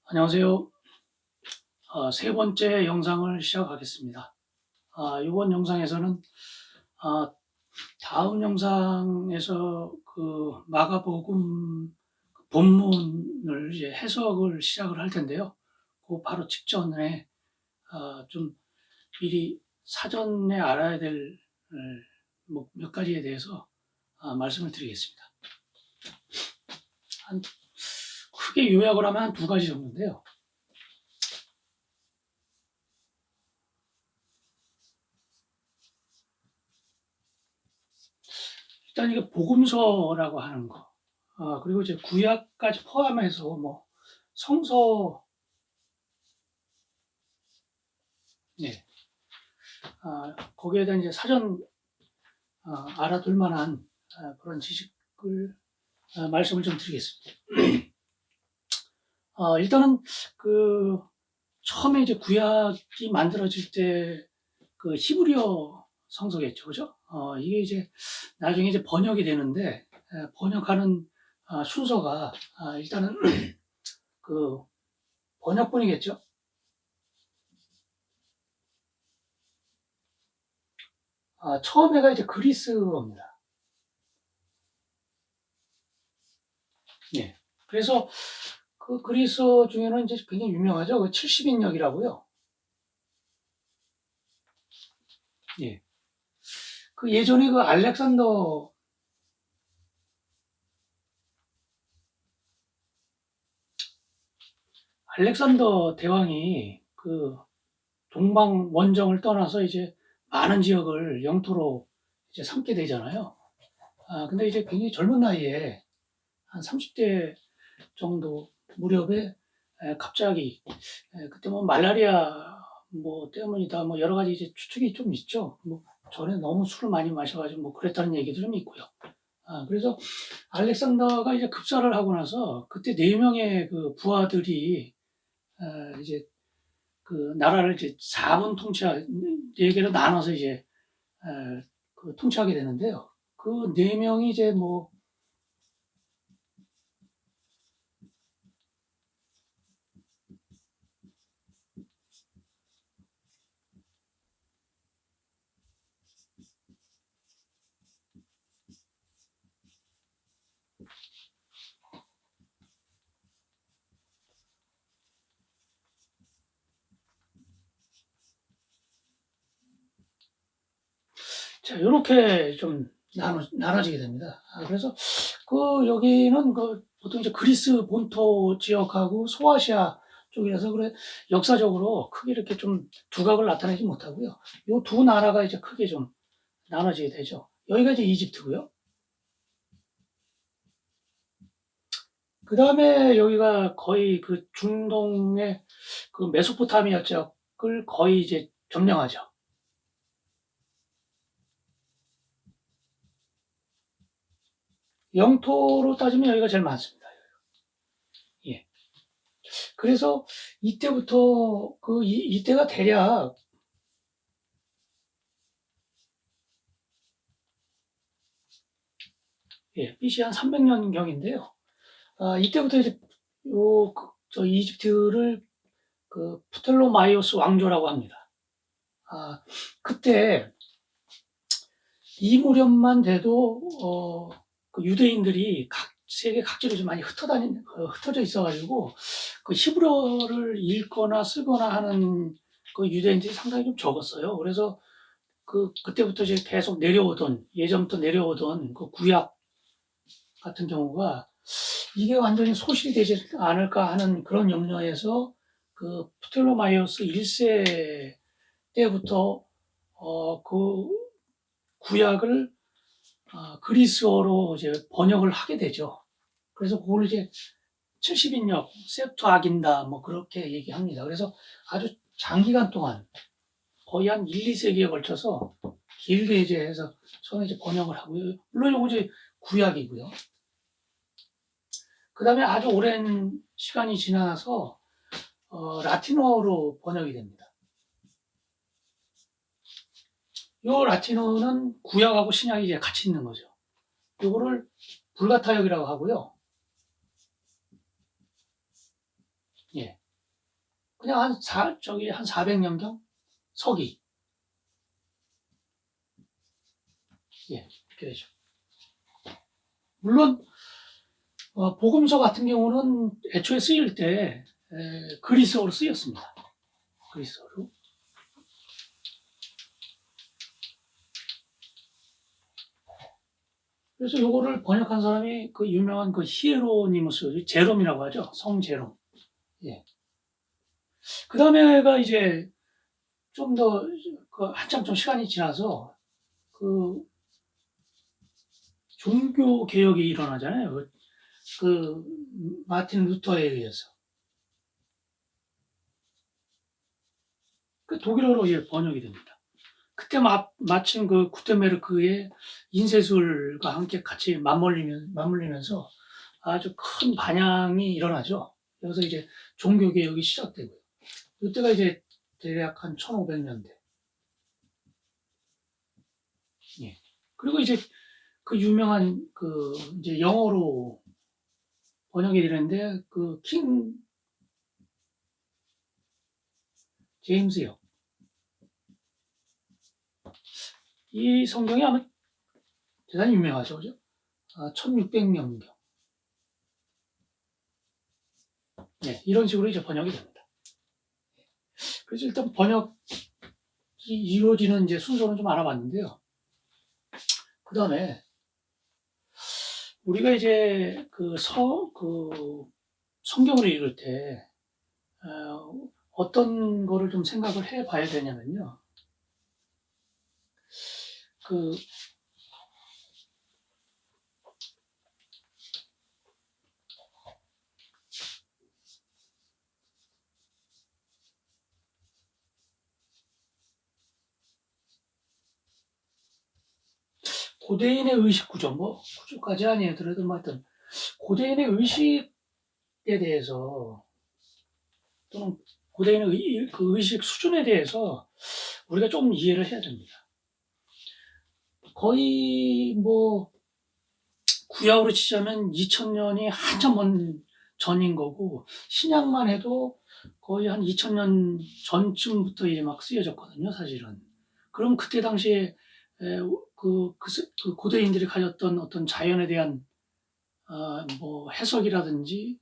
안녕하세요. 세 번째 영상을 시작하겠습니다. 이번 영상에서는 다음 영상에서 그 마가복음 본문을 이제 해석을 시작을 할 텐데요. 그 바로 직전에 좀 미리 사전에 알아야 될 몇 가지에 대해서 말씀을 드리겠습니다. 크게 요약을 하면 한 두 가지 정도인데요. 일단 이게 복음서라고 하는 거, 그리고 이제 구약까지 포함해서 뭐 성서, 예, 거기에 대한 이제 사전 알아둘 만한 그런 지식을 말씀을 좀 드리겠습니다. 일단은 그 처음에 이제 구약이 만들어질 때 그 히브리어 성서겠죠, 그죠? 이게 이제 나중에 이제 번역이 되는데 번역하는 순서가 일단은 그 번역본이겠죠. 처음에가 이제 그리스어입니다. 예. 그래서 그 그리스어 중에는 이제 굉장히 유명하죠. 그 70인역이라고요. 예. 그 예전에 그 알렉산더 대왕이 그 동방 원정을 떠나서 이제 많은 지역을 영토로 이제 삼게 되잖아요. 근데 이제 굉장히 젊은 나이에 한 30대 정도 무렵에 갑자기 그때 뭐 말라리아 뭐 때문이다 뭐 여러 가지 이제 추측이 좀 있죠. 뭐 전에 너무 술을 많이 마셔가지고 뭐 그랬다는 얘기도 좀 있고요. 그래서 알렉산더가 이제 급사를 하고 나서 그때 네 명의 그 부하들이 이제 그 나라를 이제 4분 네 개로 나눠서 이제 그 통치하게 되는데요. 그 네 명이 이제 뭐 자, 이렇게 좀 나눠지게 됩니다. 그래서 그 여기는 그 보통 이제 그리스 본토 지역하고 소아시아 쪽이라서 그래 역사적으로 크게 이렇게 좀 두각을 나타내지 못하고요. 이 두 나라가 이제 크게 좀 나눠지게 되죠. 여기가 이제 이집트고요. 그 다음에 여기가 거의 그 중동의 그 메소포타미아 지역을 거의 이제 점령하죠. 영토로 따지면 여기가 제일 많습니다. 예. 그래서 이때부터 이때가 대략 BC 한 300년경인데요. 이때부터 이제 저 이집트를 그 프텔로마이오스 왕조라고 합니다. 그때 이 무렵만 돼도 그 유대인들이 세계 각지로 좀 많이 흩어져 있어가지고 그 히브리어를 읽거나 쓰거나 하는 그 유대인들이 상당히 좀 적었어요. 그래서 그때부터 이제 계속 예전부터 내려오던 그 구약 같은 경우가 이게 완전히 소실되지 않을까 하는 그런 염려에서 그 프텔로마이오스 1세 때부터 그 구약을 그리스어로 이제 번역을 하게 되죠. 그래서 그걸 이제 70인역, 셉투아긴다 뭐 그렇게 얘기합니다. 그래서 아주 장기간 동안 거의 한 1, 2세기에 걸쳐서 길게 이제 해서 처음에 이제 번역을 하고요. 물론 이거 이제 구약이고요. 그 다음에 아주 오랜 시간이 지나서 라틴어로 번역이 됩니다. 이 라틴어는 구약하고 신약이 이제 같이 있는 거죠. 이거를 불가타역이라고 하고요. 예. 그냥 한 400년경 서기. 예, 이렇게 되죠. 물론, 복음서 같은 경우는 애초에 쓰일 때, 그리스어로 쓰였습니다. 그리스어로. 그래서 요거를 번역한 사람이 그 유명한 그 히에로니무스, 제롬이라고 하죠. 성 제롬. 예. 그 다음에가 이제 좀 더, 한참 좀 시간이 지나서 그 종교 개혁이 일어나잖아요. 그 마틴 루터에 의해서. 그 독일어로 번역이 됩니다. 그때 마침 그 구텐베르크의 인쇄술과 함께 같이 맞물리면서 아주 큰 반향이 일어나죠. 여기서 이제 종교 개혁이 시작되고요. 이때가 이제 대략 한 1500년대. 예. 그리고 이제 그 유명한 그 이제 영어로 번역이 되는데 그 킹 제임스요. 이 성경이 아마 대단히 유명하죠, 그죠? 1600년경. 네, 이런 식으로 이제 번역이 됩니다. 그래서 일단 번역이 이루어지는 이제 순서는 좀 알아봤는데요. 그 다음에 우리가 이제 그 성경을 읽을 때 어떤 거를 좀 생각을 해 봐야 되냐면요. 그 고대인의 의식 구조, 뭐 구조까지 아니더라도 뭐 하여튼 고대인의 의식에 대해서 또는 고대인의 그 의식 수준에 대해서 우리가 좀 이해를 해야 됩니다. 거의 뭐 구약으로 치자면 2000년이 한참 먼 전인 거고 신약만 해도 거의 한 2000년 전쯤부터 이제 막 쓰여졌거든요, 사실은. 그럼 그때 당시에 그 고대인들이 가졌던 어떤 자연에 대한 뭐 해석이라든지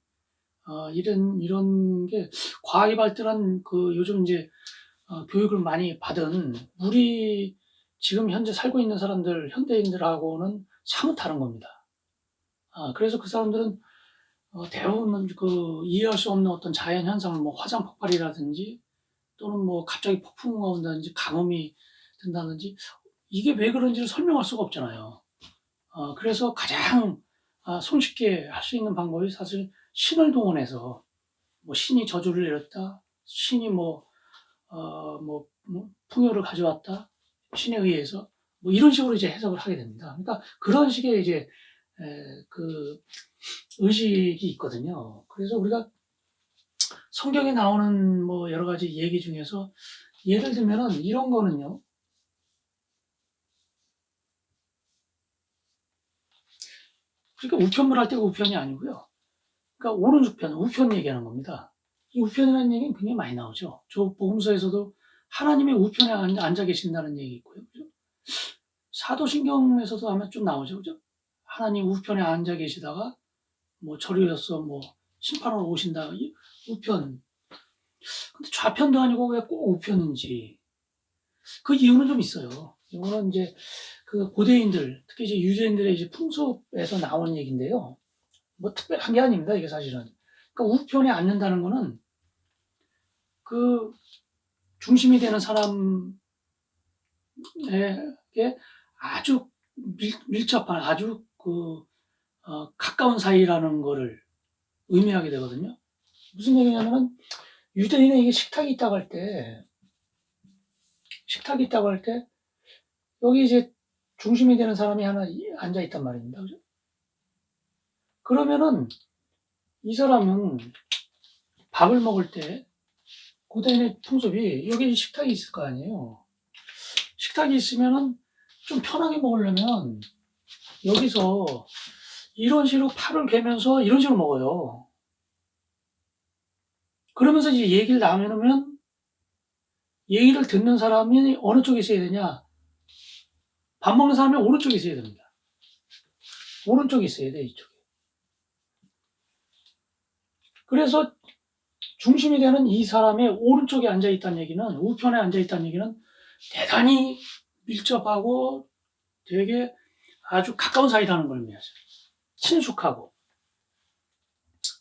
이런 게 과학이 발달한 그 요즘 이제 교육을 많이 받은 우리 지금 현재 살고 있는 사람들, 현대인들하고는 사뭇 다른 겁니다. 그래서 그 사람들은 대부분 그 이해할 수 없는 어떤 자연 현상을 뭐 화산 폭발이라든지 또는 뭐 갑자기 폭풍우가 온다든지 가뭄이 든다든지 이게 왜 그런지를 설명할 수가 없잖아요. 그래서 가장 손쉽게 할 수 있는 방법이 사실 신을 동원해서 뭐 신이 저주를 내렸다, 신이 뭐 풍요를 가져왔다, 신에 의해서 뭐 이런 식으로 이제 해석을 하게 됩니다. 그러니까 그런 식의 이제 그 의식이 있거든요. 그래서 우리가 성경에 나오는 뭐 여러 가지 얘기 중에서 예를 들면은 이런 거는요. 그러니까 우편물 할 때가 우편이 아니고요. 그러니까 오른쪽편, 우편 얘기하는 겁니다. 이 우편이라는 얘기는 굉장히 많이 나오죠. 저 복음서에서도 하나님이 우편에 앉아 계신다는 얘기 있고요. 그죠? 사도신경에서도 아마 좀 나오죠. 그죠? 하나님 우편에 앉아 계시다가 뭐 저리로서 뭐 심판하러 오신다. 이 우편. 근데 좌편도 아니고 왜 꼭 우편인지. 그 이유는 좀 있어요. 이거는 이제 그 고대인들, 특히 이제 유대인들의 이제 풍습에서 나온 얘기인데요. 뭐 특별한 게 아닙니다. 이게 사실은. 그러니까 우편에 앉는다는 거는 그 중심이 되는 사람에게 아주 밀접한 아주 가까운 사이라는 거를 의미하게 되거든요. 무슨 얘기냐면은 유대인에 이게 식탁이 있다고 할 때 여기 이제 중심이 되는 사람이 하나 앉아 있단 말입니다. 그죠? 그러면은 이 사람은 밥을 먹을 때 고대인의 풍습이 여기 식탁이 있을 거 아니에요. 식탁이 있으면은 좀 편하게 먹으려면 여기서 이런 식으로 팔을 괴면서 이런 식으로 먹어요. 그러면서 이제 얘기를 나누면 얘기를 듣는 사람이 어느 쪽에 있어야 되냐? 밥 먹는 사람이 오른쪽에 있어야 됩니다. 오른쪽에 있어야 돼, 이쪽에. 그래서 중심이 되는 이 사람의 오른쪽에 앉아있다는 얘기는, 우편에 앉아있다는 얘기는 대단히 밀접하고 되게 아주 가까운 사이라는 걸 의미하죠. 친숙하고.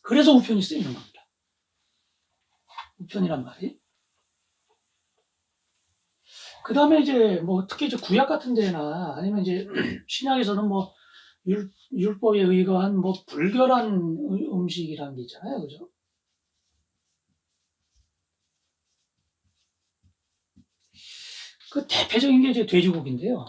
그래서 우편이 쓰이는 겁니다. 우편이란 말이. 그 다음에 이제 뭐 특히 이제 구약 같은 데나 아니면 이제 신약에서는 뭐 율법에 의거한 뭐 불결한 음식이라는 게 있잖아요. 그죠? 그 대표적인 게 이제 돼지고기인데요.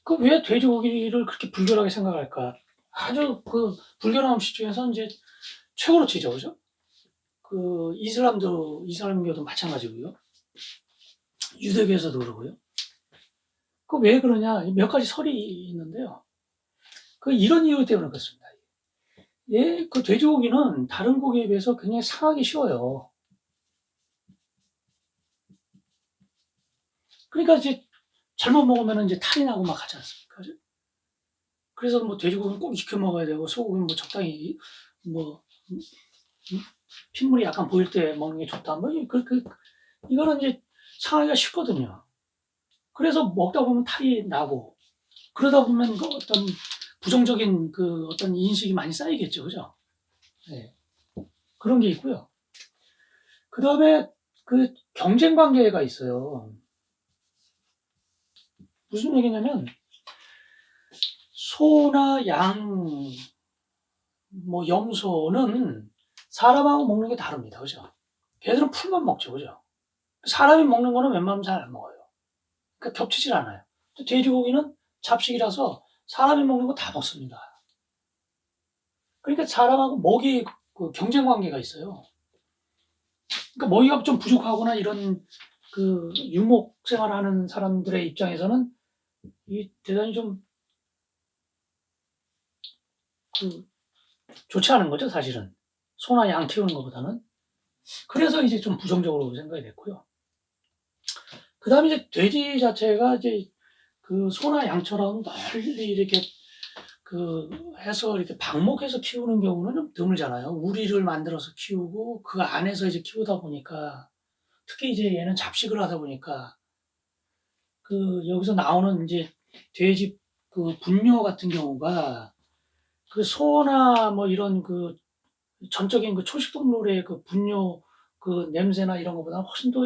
그 왜 돼지고기를 그렇게 불결하게 생각할까? 아주 그 불결한 음식 중에서 이제 최고로 치죠. 그죠? 그 이슬람교도 마찬가지고요. 유대교에서도 그러고요. 그 왜 그러냐? 몇 가지 설이 있는데요. 그 이런 이유 때문에 그렇습니다. 예, 그 돼지고기는 다른 고기에 비해서 굉장히 상하기 쉬워요. 그러니까 이제 잘못 먹으면 이제 탈이 나고 막 하지 않습니까? 그죠? 그래서 뭐 돼지고기는 꼭 익혀 먹어야 되고 소고기는 뭐 적당히 뭐 핏물이 약간 보일 때 먹는 게 좋다. 뭐 이거는 이제 상하기가 쉽거든요. 그래서 먹다 보면 탈이 나고 그러다 보면 그 어떤 부정적인 그 어떤 인식이 많이 쌓이겠죠, 그죠? 네. 그런 게 있고요. 그 다음에 그 경쟁 관계가 있어요. 무슨 얘기냐면 소나 양, 뭐 염소는 사람하고 먹는 게 다릅니다, 그죠? 걔들은 풀만 먹죠, 그죠? 사람이 먹는 거는 웬만하면 잘 안 먹어요. 그러니까 겹치질 않아요. 돼지고기는 잡식이라서 사람이 먹는 거 다 먹습니다. 그러니까 사람하고 먹이 그 경쟁 관계가 있어요. 그러니까 먹이가 좀 부족하거나 이런 그 유목 생활하는 사람들의 입장에서는 이 대단히 좀 그 좋지 않은 거죠, 사실은. 소나 양 키우는 것보다는. 그래서 이제 좀 부정적으로 생각이 됐고요. 그 다음에 이제 돼지 자체가 이제 그 소나 양처럼 널리 이렇게 그 해서 이렇게 방목해서 키우는 경우는 좀 드물잖아요. 우리를 만들어서 키우고 그 안에서 이제 키우다 보니까 특히 이제 얘는 잡식을 하다 보니까 그 여기서 나오는 이제 돼지 그 분뇨 같은 경우가 그 소나 뭐 이런 그 전적인 그 초식동물의 그 분뇨 그 냄새나 이런 것보다 훨씬 더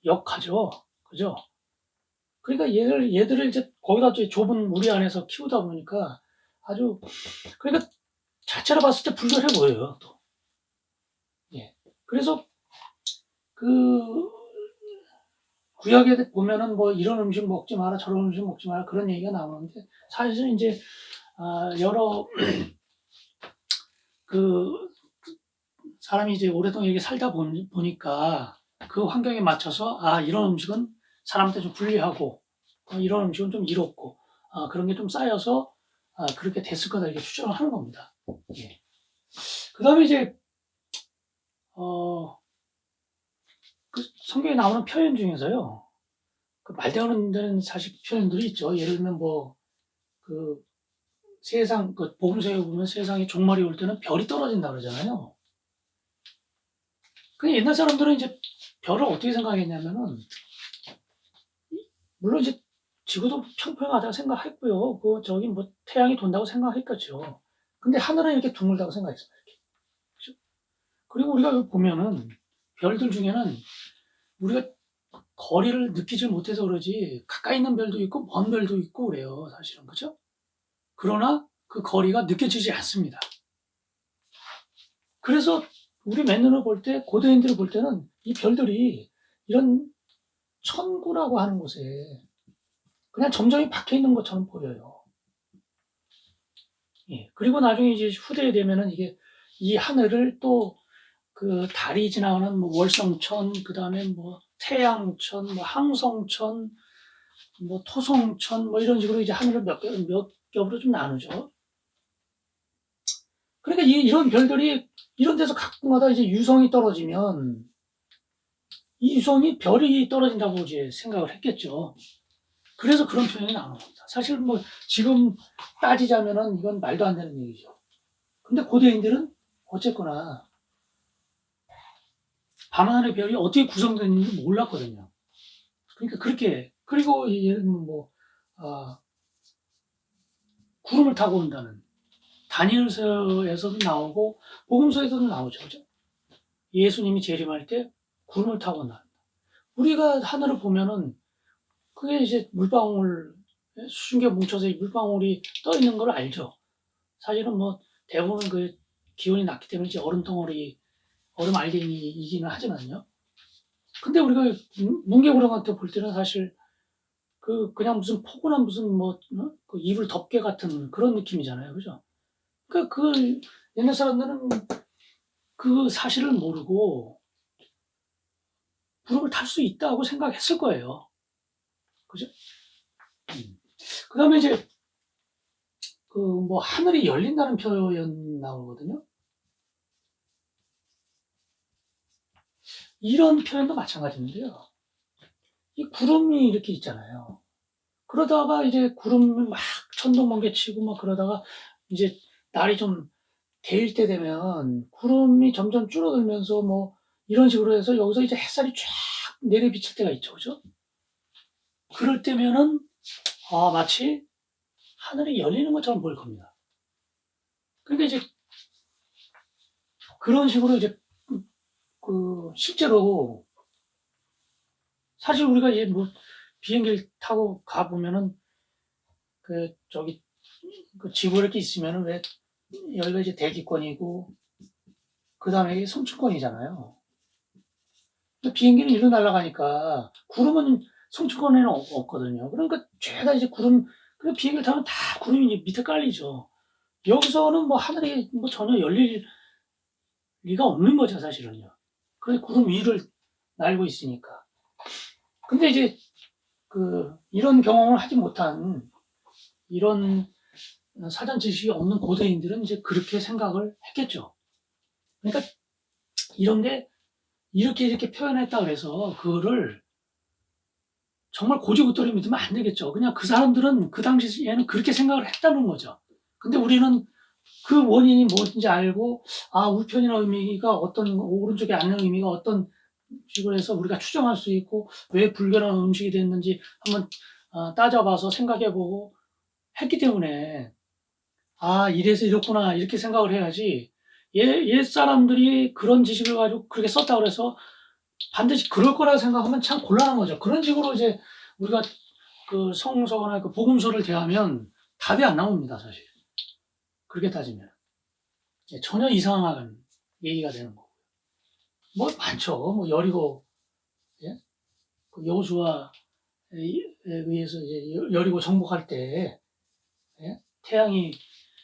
역하죠. 그죠? 그러니까 얘들을 이제 거기다 이제 좁은 우리 안에서 키우다 보니까 아주 그러니까 자체로 봤을 때 불결해 보여요. 또. 예. 그래서 그 구약에 보면은 뭐 이런 음식 먹지 마라, 저런 음식 먹지 마라 그런 얘기가 나오는데 사실 이제 여러 그 사람이 이제 오랫동안 이렇게 살다 보니까 그 환경에 맞춰서 이런 음식은 사람한테 좀 불리하고 이런 음식은 좀 이롭고 그런 게 좀 쌓여서 그렇게 됐을 거다 이렇게 추정을 하는 겁니다. 예. 그 다음에 이제 그 성경에 나오는 표현 중에서요. 그 말대하는 사실 표현들이 있죠. 예를 들면 뭐 그 세상 그 복음서에 보면 세상에 종말이 올 때는 별이 떨어진다 그러잖아요. 그 옛날 사람들은 이제 별을 어떻게 생각했냐면은 물론 이제 지구도 평평하다고 생각했고요. 그 저기 뭐 태양이 돈다고 생각했겠죠. 근데 하늘은 이렇게 둥글다고 생각했어요. 이렇게. 그죠? 그리고 우리가 보면은 별들 중에는 우리가 거리를 느끼지 못해서 그러지 가까이 있는 별도 있고 먼 별도 있고 그래요. 사실은 그죠? 그러나 그 거리가 느껴지지 않습니다. 그래서 우리 맨눈으로 볼 때 고대인들을 볼 때는 이 별들이 이런 천구라고 하는 곳에 그냥 점점이 박혀 있는 것처럼 보여요. 예. 그리고 나중에 이제 후대에 되면은 이게 이 하늘을 또 그 달이 지나가는 뭐 월성천, 그 다음에 뭐 태양천, 뭐 항성천, 뭐 토성천, 뭐 이런 식으로 이제 하늘을 몇 겹으로 좀 나누죠. 그러니까 이런 별들이 이런 데서 가끔가다 이제 유성이 떨어지면 이 유성이 별이 떨어진다고 이제 생각을 했겠죠. 그래서 그런 표현이 나오는 겁니다. 사실 뭐 지금 따지자면은 이건 말도 안 되는 얘기죠. 근데 고대인들은 어쨌거나 밤하늘의 별이 어떻게 구성되는지 몰랐거든요. 그러니까 그렇게, 그리고 예를 들면 뭐 구름을 타고 온다는 다니엘서에서도 나오고 복음서에서도 나오죠. 그죠? 예수님이 재림할 때 구름을 타고 온다. 우리가 하늘을 보면은 그게 이제 물방울, 수증기가 뭉쳐서 이 물방울이 떠 있는 걸 알죠. 사실은 뭐 대부분 그 기온이 낮기 때문에 이제 얼음덩어리, 얼음 알갱이이기는 하지만요. 근데 우리가 뭉게구름한테 볼 때는 사실 그냥 무슨 포근한 무슨 뭐 그 이불 덮개 같은 그런 느낌이잖아요, 그죠? 그 옛날 사람들은 그 사실을 모르고 구름을 탈 수 있다고 생각했을 거예요, 그죠? 그다음에 이제 그 뭐 하늘이 열린다는 표현 나오거든요. 이런 표현도 마찬가지인데요. 이 구름이 이렇게 있잖아요. 그러다가 이제 구름이 막 천둥 번개 치고 막 그러다가 이제 날이 좀 데일 때 되면 구름이 점점 줄어들면서 뭐 이런 식으로 해서 여기서 이제 햇살이 쫙 내려비칠 때가 있죠. 그죠? 그럴 때면은 마치 하늘이 열리는 것처럼 보일 겁니다. 그러니까 이제 그런 식으로 이제 실제로 사실 우리가 이제 뭐 비행기를 타고 가 보면은 저기 지구 이렇게 있으면은 왜 여기가 이제 대기권이고 그 다음에 성층권이잖아요. 비행기는 일로 날아가니까 구름은 성층권에는 없거든요. 그러니까 죄다 이제 구름, 그 비행기를 타면 다 구름이 이제 밑에 깔리죠. 여기서는 뭐 하늘이 뭐 전혀 열릴 리가 없는 거죠, 사실은요. 그래 구름 위를 날고 있으니까. 근데 이제 이런 경험을 하지 못한 이런 사전 지식이 없는 고대인들은 이제 그렇게 생각을 했겠죠. 그러니까 이런데 이렇게 표현했다 그래서 그거를 정말 고지고대로 믿으면 안 되겠죠. 그냥 그 사람들은 그 당시에는 그렇게 생각을 했다는 거죠. 근데 우리는 그 원인이 뭔지 알고 우편이나 의미가 어떤, 오른쪽에 앉는 의미가 어떤 식으로 해서 우리가 추정할 수 있고 왜 불결한 음식이 됐는지 한번 따져봐서 생각해보고 했기 때문에 이래서 이렇구나 이렇게 생각을 해야지 옛 사람들이 그런 지식을 가지고 그렇게 썼다 그래서 반드시 그럴 거라 생각하면 참 곤란한 거죠. 그런 식으로 이제 우리가 그 성서나 그 복음서를 대하면 답이 안 나옵니다, 사실. 그렇게 따지면. 전혀 이상한 얘기가 되는 거고. 뭐 많죠. 뭐 여리고, 예? 그 여호수아에 의해서 이제 여리고 정복할 때, 예? 태양이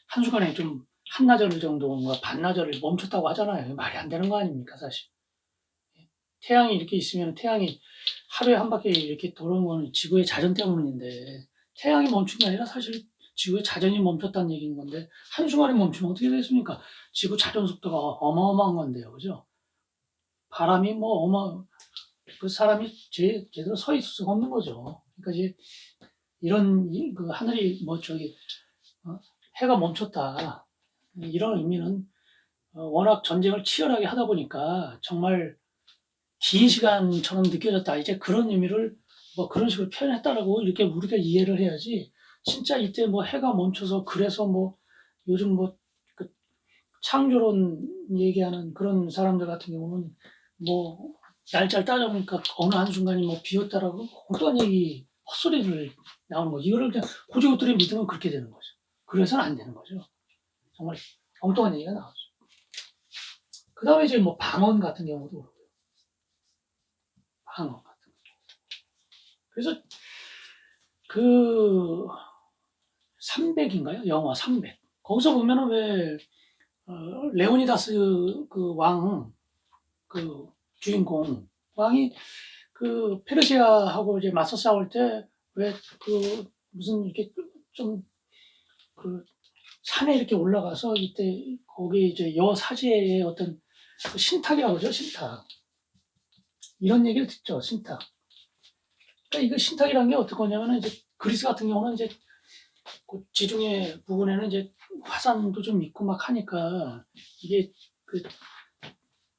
한순간에 좀 한나절 정도인가 반나절을 멈췄다고 하잖아요. 말이 안 되는 거 아닙니까, 사실. 태양이 이렇게 있으면 태양이 하루에 한 바퀴 이렇게 돌아오는 건 지구의 자전 때문인데 태양이 멈춘 게 아니라 사실 지구의 자전이 멈췄다는 얘기인 건데 한순간에 멈추면 어떻게 되겠습니까? 지구 자전 속도가 어마어마한 건데요. 그죠? 바람이 뭐 그 사람이 제대로 서 있을 수가 없는 거죠. 그러니까 이제 이런 그 하늘이 뭐 저기 해가 멈췄다 이런 의미는 워낙 전쟁을 치열하게 하다 보니까 정말 긴 시간처럼 느껴졌다. 이제 그런 의미를 뭐 그런 식으로 표현했다라고 이렇게 우리가 이해를 해야지. 진짜 이때 뭐 해가 멈춰서 그래서 뭐 요즘 뭐 그 창조론 얘기하는 그런 사람들 같은 경우는 뭐 날짜를 따져보니까 어느 한순간이 뭐 비었다라고 어떠한 얘기 헛소리를 나오는 거지. 이거를 그냥 고지고대로 믿으면 그렇게 되는 거죠. 그래서는 안 되는 거죠. 정말 엉뚱한 얘기가 나오죠. 그 다음에 이제 뭐 방언 같은 경우도 그렇고요. 방언 같은 거. 그래서 그 300인가요? 영화 300. 거기서 보면은 왜 레오니다스 그 왕, 그 주인공 왕이 그 페르시아하고 이제 맞서 싸울 때 왜 그 무슨 이렇게 좀 그 산에 이렇게 올라가서 이때 거기 이제 여사제의 어떤 그 신탁이라고 그러죠, 신탁. 이런 얘기를 듣죠, 신탁. 그러니까 이거 신탁이라는 게 어떤 거냐면은 이제 그리스 같은 경우는 이제 그 지중해 부근에는 이제 화산도 좀 있고 막 하니까 이게 그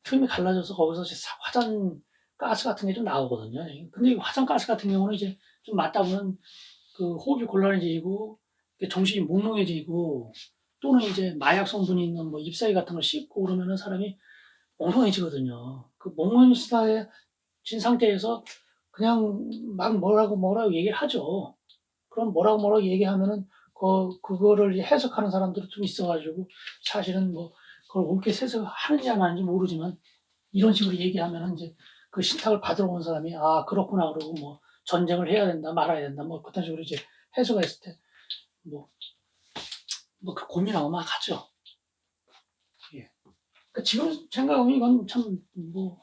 틈이 갈라져서 거기서 이제 화산 가스 같은 게 좀 나오거든요. 근데 이 화산 가스 같은 경우는 이제 좀 맞다 보면 그 호흡이 곤란해지고 정신이 몽롱해지고 또는 이제 마약 성분이 있는 뭐 잎사귀 같은 걸 씹고 그러면은 사람이 멍청해지거든요. 그 멍청해진 상태에서 그냥 막 뭐라고 얘기를 하죠. 그럼 뭐라고 얘기하면은 그거를 해석하는 사람들이 좀 있어가지고 사실은 뭐 그걸 옳게 해석하는지 안 하는지 모르지만 이런 식으로 얘기하면은 이제 그 신탁을 받으러 온 사람이 아 그렇구나 그러고 뭐 전쟁을 해야 된다 말아야 된다 뭐 그딴 식으로 이제 해석을 했을 때 그 고민하고 막 하죠. 예. 그러니까 지금 생각하면 이건 참 뭐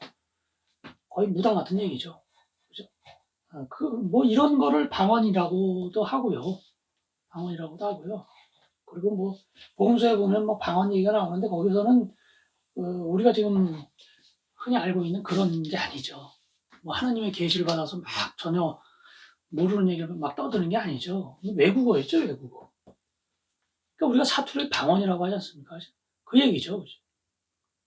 거의 무당 같은 얘기죠. 그죠? 뭐 이런 거를 방언이라고도 하고요. 방언이라고도 하고요. 그리고 뭐 복음서에 보면 뭐 방언 얘기가 나오는데 거기서는 우리가 지금 흔히 알고 있는 그런 게 아니죠. 뭐 하나님의 계시를 받아서 막 전혀 모르는 얘기를 막 떠드는 게 아니죠. 외국어였죠, 외국어. 그러니까 우리가 사투를 방언이라고 하지 않습니까? 그 얘기죠.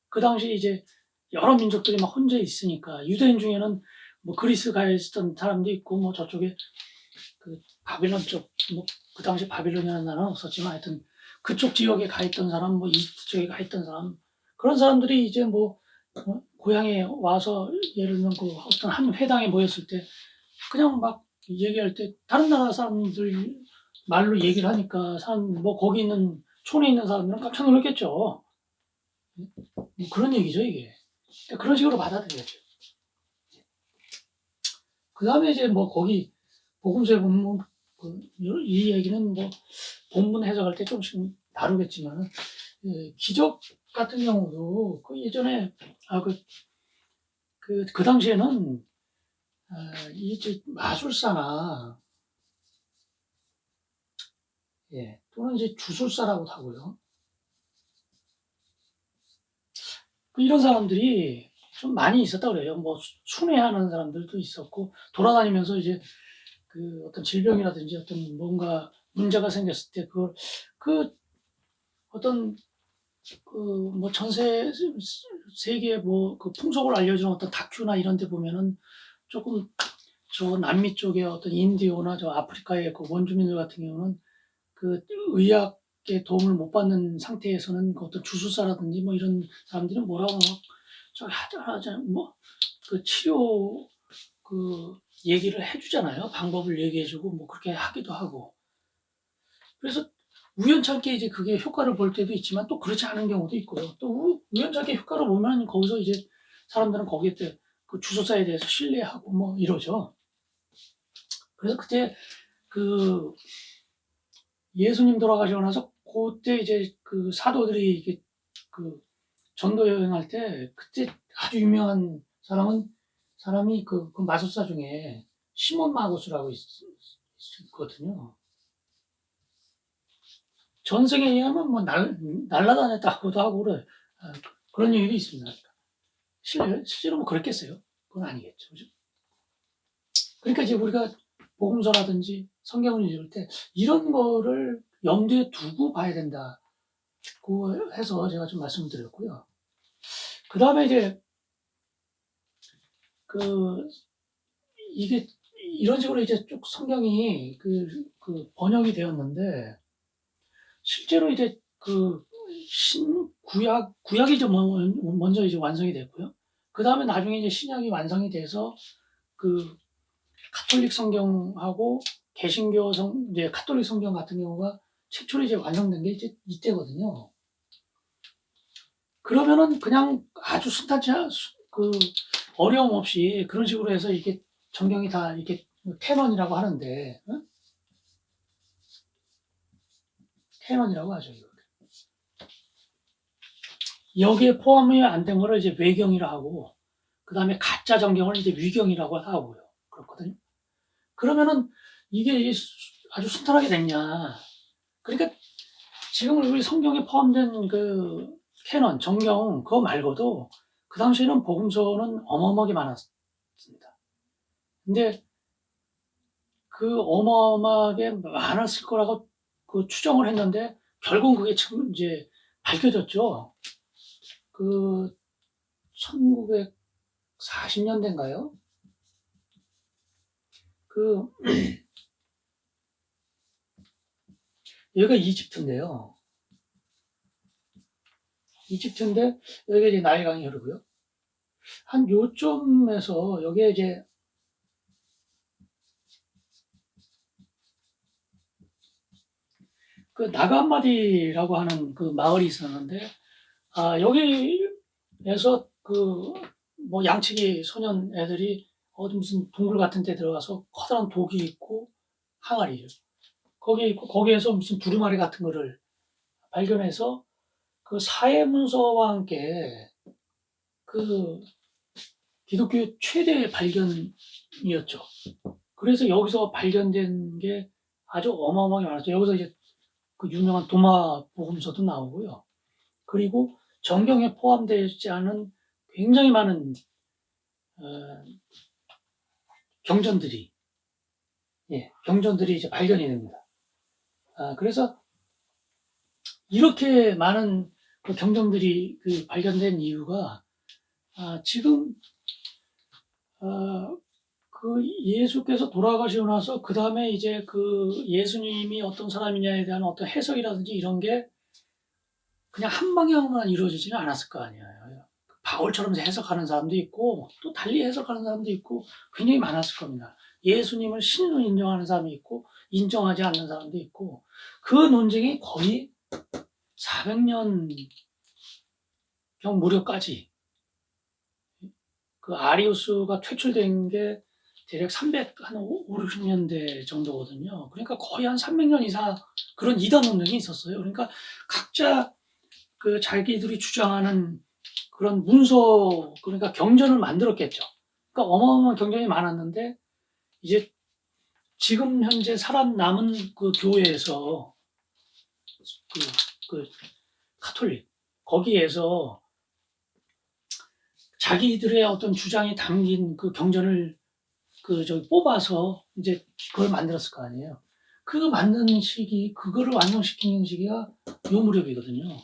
그 당시 이제 여러 민족들이 막 혼자 있으니까 유대인 중에는 뭐 그리스 가 있었던 사람도 있고 뭐 저쪽에 그 바빌론 쪽 뭐 그 당시 바빌론이라는 나라는 없었지만 하여튼 그쪽 지역에 가 있던 사람 뭐 이집트 쪽에 가 있던 사람 그런 사람들이 이제 뭐 고향에 와서 예를 들면 그 어떤 한 회당에 모였을 때 그냥 막 얘기할 때 다른 나라 사람들 말로 얘기를 하니까 사람 뭐 거기 있는 촌에 있는 사람들은 깜짝 놀랐겠죠. 뭐 그런 얘기죠 이게. 그런 식으로 받아들여야죠. 그 다음에 이제 뭐 거기 복음서에 보면 이 얘기는 뭐 본문 해석할 때 조금씩 다루겠지만 기적 같은 경우도 그 예전에 그 당시에는 이 마술사나 또는 이제 주술사라고도 하고요. 이런 사람들이 좀 많이 있었다 그래요. 뭐 순회하는 사람들도 있었고 돌아다니면서 이제 그 어떤 질병이라든지 어떤 뭔가 문제가 생겼을 때 그걸 그 어떤 그 뭐 전 세계 뭐 그 풍속을 알려주는 어떤 다큐나 이런 데 보면은 조금 저 남미 쪽에 어떤 인디오나 저 아프리카의 그 원주민들 같은 경우는 그 의학의 도움을 못 받는 상태에서는 그 어떤 주술사라든지 뭐 이런 사람들이 뭐라고 막 저기 하자 뭐그 치료 그 얘기를 해주잖아요. 방법을 얘기해주고 뭐 그렇게 하기도 하고. 그래서 우연찮게 이제 그게 효과를 볼 때도 있지만 또 그렇지 않은 경우도 있고요. 또 우연찮게 효과를 보면 거기서 이제 사람들은 거기에 그 주술사에 대해서 신뢰하고 뭐 이러죠. 그래서 그때 그 예수님 돌아가시고 나서 그때 이제 그 사도들이 이게 그 전도 여행할 때 그때 아주 유명한 사람이 그 마술사 중에 시몬 마구스라고 있거든요. 전생에 의하면 뭐 날라다녔다고도 하고 그래. 그런 얘기도 있습니다. 실제로 뭐 그랬겠어요? 그건 아니겠죠. 그죠? 그러니까 이제 우리가 복음서라든지 성경을 읽을 때 이런 거를 염두에 두고 봐야 된다고 해서 제가 좀 말씀드렸고요. 그 다음에 이제 이게 이런 식으로 이제 쭉 성경이 번역이 되었는데 실제로 이제 구약이 좀 먼저 이제 완성이 됐고요. 그 다음에 나중에 이제 신약이 완성이 돼서 그 가톨릭 성경하고 개신교 이제 가톨릭 성경 같은 경우가 최초로 이제 완성된 게 이제 이때거든요. 그러면은 그냥 아주 순탄치 어려움 없이 그런 식으로 해서 이게 성경이 다 이렇게 캐논이라고 하는데, 응? 캐논이라고 하죠. 이거. 여기에 포함이 안 된 거를 이제 외경이라 하고, 그 다음에 가짜 정경을 이제 위경이라고 하고요. 그렇거든요. 그러면은 이게 아주 순탄하게 됐냐. 그러니까 지금 우리 성경에 포함된 그 캐논, 정경, 그거 말고도 그 당시에는 복음서는 어마어마하게 많았습니다. 근데 그 어마어마하게 많았을 거라고 그 추정을 했는데, 결국 그게 지금 이제 밝혀졌죠. 그 1940년대인가요? 그 여기가 이집트인데요. 이집트인데 여기가 이제 나일강이 흐르고요. 한 요쯤에서 여기에 이제 그 나가마디라고 하는 그 마을이 있었는데, 여기에서 그 뭐 양치기 소년 애들이 어디 무슨 동굴 같은 데 들어가서 커다란 독이 있고 항아리죠. 거기 있고 거기에서 무슨 두루마리 같은 거를 발견해서 그 사회 문서와 함께 그 기독교 최대 발견이었죠. 그래서 여기서 발견된 게 아주 어마어마하게 많았죠. 여기서 이제 그 유명한 도마 복음서도 나오고요. 그리고 정경에 포함되지 않은 굉장히 많은 경전들이 경전들이 이제 발견이 됩니다. 그래서 이렇게 많은 그 경전들이 그 발견된 이유가 지금 그 예수께서 돌아가시고 나서 그 다음에 이제 그 예수님이 어떤 사람이냐에 대한 어떤 해석이라든지 이런 게 그냥 한 방향으로만 이루어지지는 않았을 거 아니에요. 바울처럼 해석하는 사람도 있고 또 달리 해석하는 사람도 있고 굉장히 많았을 겁니다. 예수님을 신으로 인정하는 사람이 있고 인정하지 않는 사람도 있고, 그 논쟁이 거의 400년경 무렵까지, 그 아리우스가 퇴출된 게 대략 300, 한 5, 60년대 정도거든요. 그러니까 거의 한 300년 이상 그런 이단 논쟁이 있었어요. 그러니까 각자 그 자기들이 주장하는 그런 문서, 그러니까 경전을 만들었겠죠. 그러니까 어마어마한 경전이 많았는데, 이제 지금 현재 살아남은 그 교회에서 그 카톨릭 거기에서 자기들의 어떤 주장이 담긴 그 경전을 뽑아서 이제 그걸 만들었을 거 아니에요. 그 만든 시기, 그거를 완성시키는 시기가 요 무렵이거든요.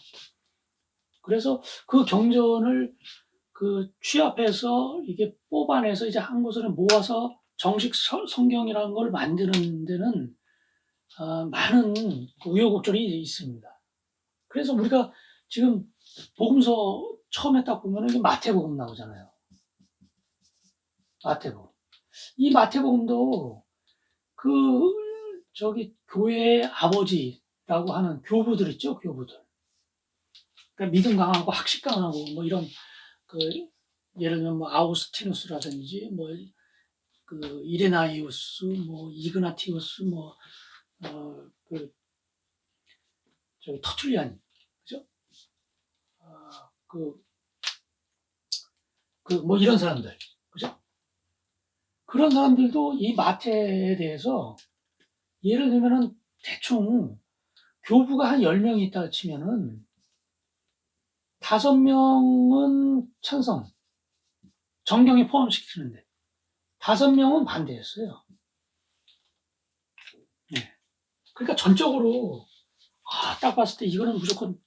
그래서 그 경전을 그 취합해서 이게 뽑아내서 이제 한 곳으로 모아서 정식 성경이라는 걸 만드는 데는 많은 우여곡절이 있습니다. 그래서 우리가 지금 복음서 처음에 딱 보면은 마태복음 나오잖아요. 마태복음. 이 마태복음도 그 교회의 아버지라고 하는 교부들 있죠, 교부들. 그러니까 믿음 강하고 학식 강하고 뭐 이런 그 예를 들면 뭐 아우스티누스라든지 뭐 그 이레나이우스, 뭐 이그나티우스, 뭐 그 터툴리안, 그죠? 뭐 이런 사람들, 그죠? 그런 사람들도 이 마태에 대해서 예를 들면은 대충 교부가 한 10명이 있다 치면은 5명은 찬성, 정경에 포함시키는데 5명은 반대했어요. 네. 그러니까 전적으로 딱 봤을 때 이거는 무조건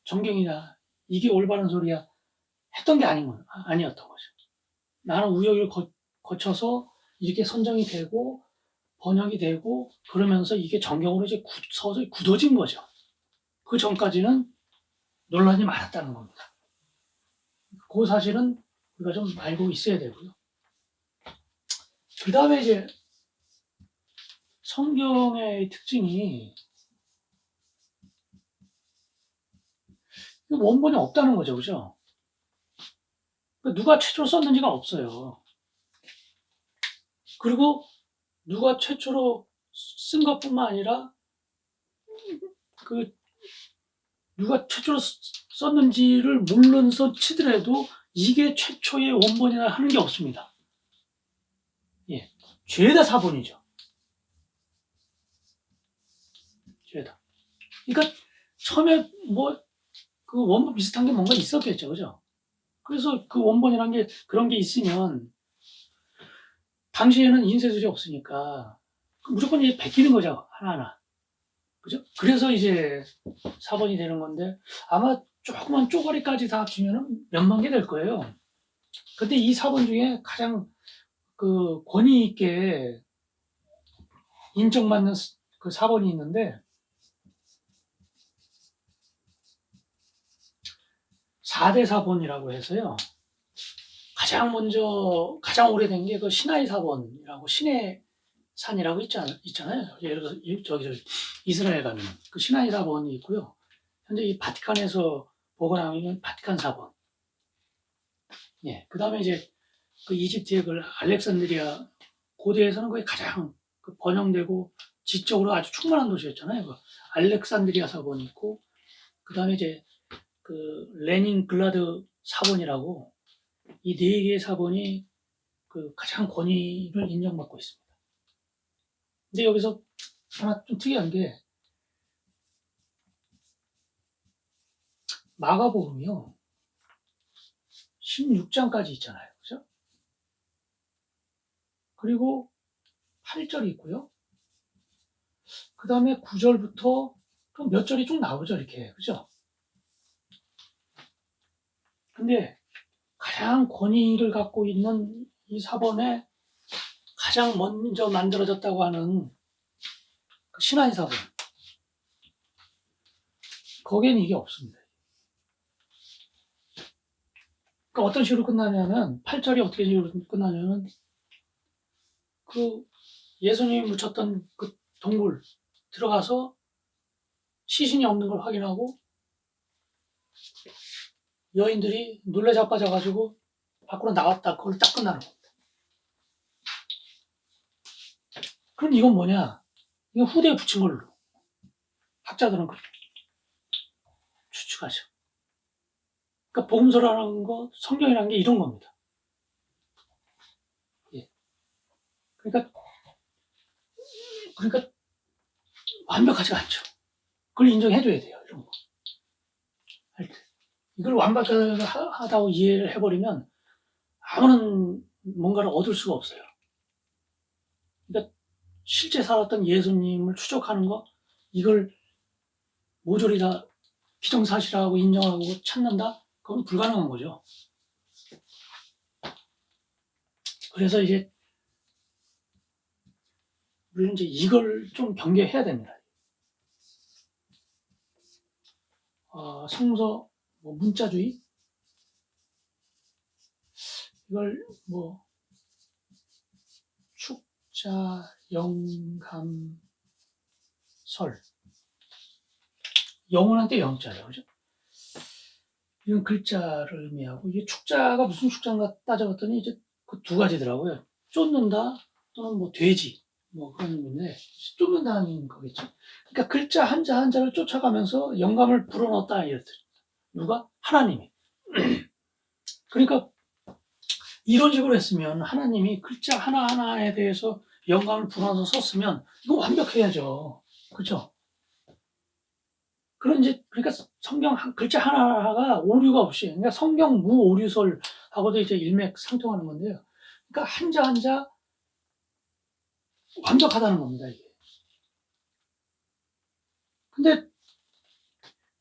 정경이다, 이게 올바른 소리야 했던 게 아니었던 거죠. 나는 우여곡을 거쳐서 이렇게 선정이 되고 번역이 되고 그러면서 이게 정경으로 이제 서서히 굳어진 거죠. 그 전까지는 논란이 많았다는 겁니다. 그 사실은 우리가 좀 알고 있어야 되고요. 그 다음에 이제 성경의 특징이 원본이 없다는 거죠. 그죠? 누가 최초로 썼는지가 없어요. 그리고 누가 최초로 쓴 것뿐만 아니라 누가 최초로 썼는지를 물론서 치더라도 이게 최초의 원본이라 하는 게 없습니다. 예, 죄다 사본이죠. 죄다. 그러니까 처음에 뭐 그 원본 비슷한 게 뭔가 있었겠죠, 그죠? 그래서 그 원본이란 게 그런 게 있으면 당시에는 인쇄술이 없으니까 무조건 이제 베끼는 거죠, 하나하나. 그죠? 그래서 이제 4번이 되는 건데 아마 조그만 쪼가리까지 다 합치면 몇만 개 될 거예요. 근데 이 4번 중에 가장 그 권위 있게 인정받는 그 4번이 있는데 4대 4번이라고 해서요. 가장 먼저 가장 오래된 게 그 시나이 4번이라고 시내 산이라고 있잖아요. 예를 들어서 저기 이스라엘 가면 그 시나이 4번이 있고요. 현재 이 바티칸에서 보관하고 있는 바티칸 4번. 예. 그다음에 이제 그 이집트의 그 알렉산드리아 고대에서는 거의 가장 그 번영되고 지적으로 아주 충만한 도시였잖아요. 그 알렉산드리아 사본이 있고 그다음에 이제 그 레닌글라드 사본이라고 이 네 개의 사본이 그 가장 권위를 인정받고 있습니다. 근데 여기서 하나 좀 특이한 게 마가복음이요. 16장까지 있잖아요. 그죠? 그리고 8절이 있고요. 그 다음에 9절부터 몇 절이 쭉 나오죠. 이렇게. 그죠? 근데 가장 권위를 갖고 있는 이 사본에 가장 먼저 만들어졌다고 하는 그 신화의 사본. 거기에는 이게 없습니다. 그러니까 어떤 식으로 끝나냐면 8절이 어떻게 식으로 끝나냐면 그 예수님이 묻혔던 그 동굴 들어가서 시신이 없는 걸 확인하고 여인들이 놀래 자빠져가지고 밖으로 나왔다. 그걸 딱 끝나는 겁니다. 그럼 이건 뭐냐? 이건 후대에 붙인 걸로 학자들은 추측하죠. 그러니까 복음서라는 거, 성경이라는 게 이런 겁니다. 예. 그러니까 완벽하지가 않죠. 그걸 인정해줘야 돼요. 이런 거. 할 때. 이걸 완벽하다고 이해를 해버리면 아무런 뭔가를 얻을 수가 없어요. 그러니까 실제 살았던 예수님을 추적하는 거, 이걸 모조리 다 기정사실하고 인정하고 찾는다? 그건 불가능한 거죠. 그래서 이제 우리는 이제 이걸 좀 경계해야 됩니다. 성서 문자주의 이걸 축자 영감설 영원한 때 영자예요, 그죠? 이건 글자를 의미하고 이게 축자가 무슨 축자인가 따져봤더니 이제 그 두 가지더라고요. 쫓는다 또는 돼지 그런 의미인데 쫓는다는 거겠죠. 그러니까 글자 한자 한자를 쫓아가면서 영감을 불어넣었다 이랬더니 누가? 하나님이. 그러니까 이런 식으로 했으면 하나님이 글자 하나하나에 대해서 영감을 불어넣어서 썼으면 이거 완벽해야죠. 그렇죠? 그러니까 성경 글자 하나가 오류가 없이, 그러니까 성경 무오류설하고도 이제 일맥상통하는 건데요. 그러니까 한자 한자 완벽하다는 겁니다, 이게. 근데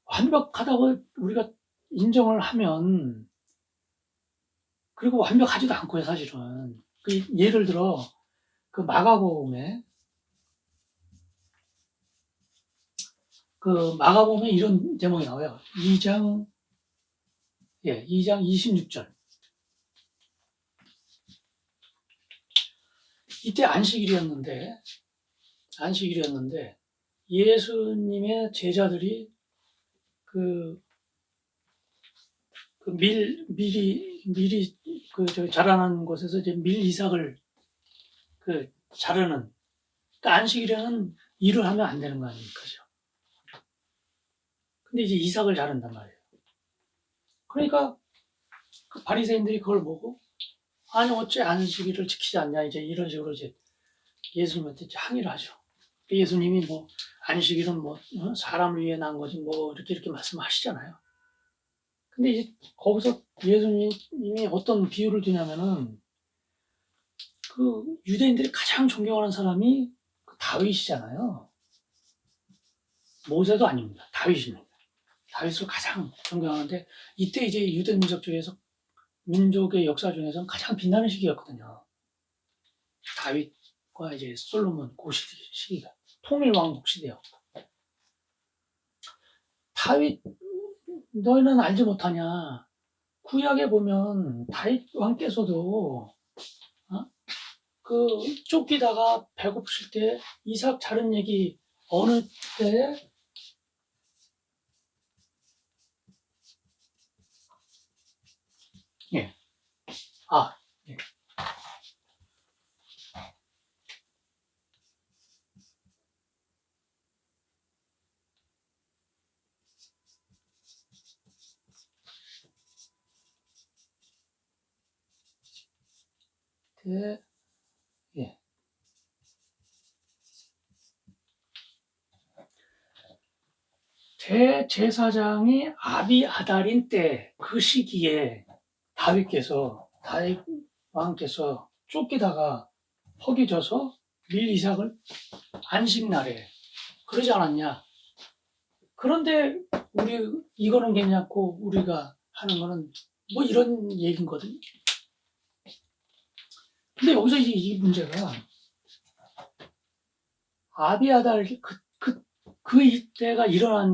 완벽하다고 우리가 인정을 하면, 그리고 완벽하지도 않고요, 사실은. 예를 들어, 그 마가복음에 이런 제목이 나와요. 2장 26절. 이때 안식일이었는데 예수님의 제자들이 미리 자라난 곳에서 이제 밀 이삭을 자르는, 그러니까 안식일에는 일을 하면 안 되는 거 아닙니까? 근데 이제 이삭을 자른단 말이에요. 그러니까 그 바리새인들이 그걸 보고 아니 어째 안식일을 지키지 않냐 이제 이런 식으로 이제 예수님한테 이제 항의를 하죠. 예수님이 뭐 안식일은 뭐 사람을 위해 난 거지 뭐 이렇게 말씀하시잖아요. 근데 이제 거기서 예수님이 어떤 비유를 드냐면은 그 유대인들이 가장 존경하는 사람이 그 다윗이잖아요. 모세도 아닙니다. 다윗입니다. 다윗을 가장 존경하는데 이때 이제 유대 민족 중에서 민족의 역사 중에서는 가장 빛나는 시기였거든요. 다윗과 이제 솔로몬 그 시기가 통일왕국 시대였고 다윗 너희는 알지 못하냐? 구약에 보면 다윗 왕께서도 그 쫓기다가 배고프실 때 이삭 자른 얘기 어느 때 예. 예. 대, 예. 대제사장이 아비아달인 때 그 시기에 다윗 왕께서 쫓기다가 허기져서 밀 이삭을 안식날에 그러지 않았냐? 그런데 이거는 괜찮고 우리가 하는 거는 뭐 이런 얘기거든요. 근데 여기서 이 문제가 아비아달 그 이때가 일어난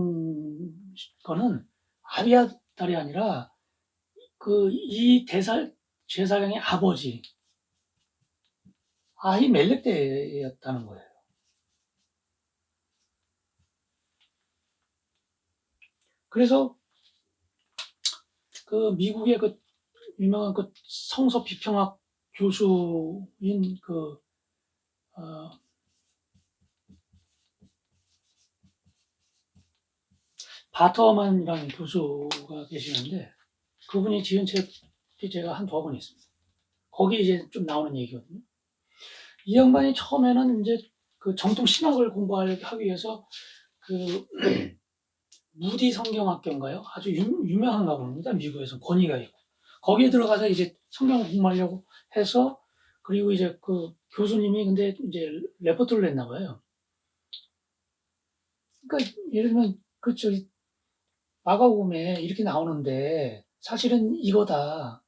거는 아비아달이 아니라 이 제사장의 아버지 아히멜렉 때였다는 거예요. 그래서 그 미국의 그 유명한 그 성서 비평학 교수인 바터만이라는 교수가 계시는데 그분이 지은 책이 제가 한 2권 있습니다. 거기 이제 좀 나오는 얘기거든요. 이 양반이 처음에는 이제 그 정통 신학을 공부하기 위해서 그 무디 성경학교인가요? 아주 유명한가 봅니다. 미국에서 권위가 있고 거기에 들어가서 이제 성경을 공부하려고 해서 그리고 이제 그 교수님이 근데 이제 레포트를 냈나 봐요. 그러니까 예를 들면 그쵸 마가복음에 이렇게 나오는데 사실은 이거다.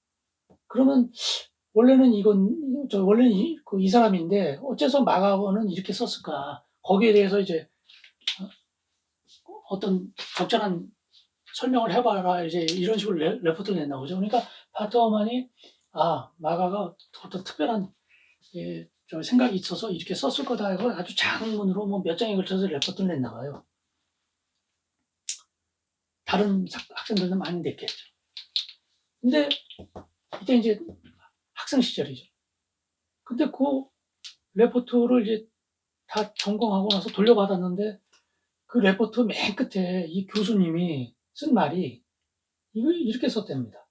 그러면 원래는 원래는 이 사람인데 어째서 마가복음은 이렇게 썼을까? 거기에 대해서 이제 어떤 적절한 설명을 해봐라 이제 이런 식으로 레포트를 냈나 보죠. 그러니까 바터만이 마가가 어떤 특별한 좀 생각이 있어서 이렇게 썼을 거다 하고 아주 장문으로 뭐 몇 장에 걸쳐서 레포트를 냈나 봐요. 다른 학생들은 많이 냈겠죠. 근데 이때 이제 학생 시절이죠. 근데 그 레포트를 이제 다 전공하고 나서 돌려받았는데 그 레포트 맨 끝에 이 교수님이 쓴 말이 이렇게 썼답니다.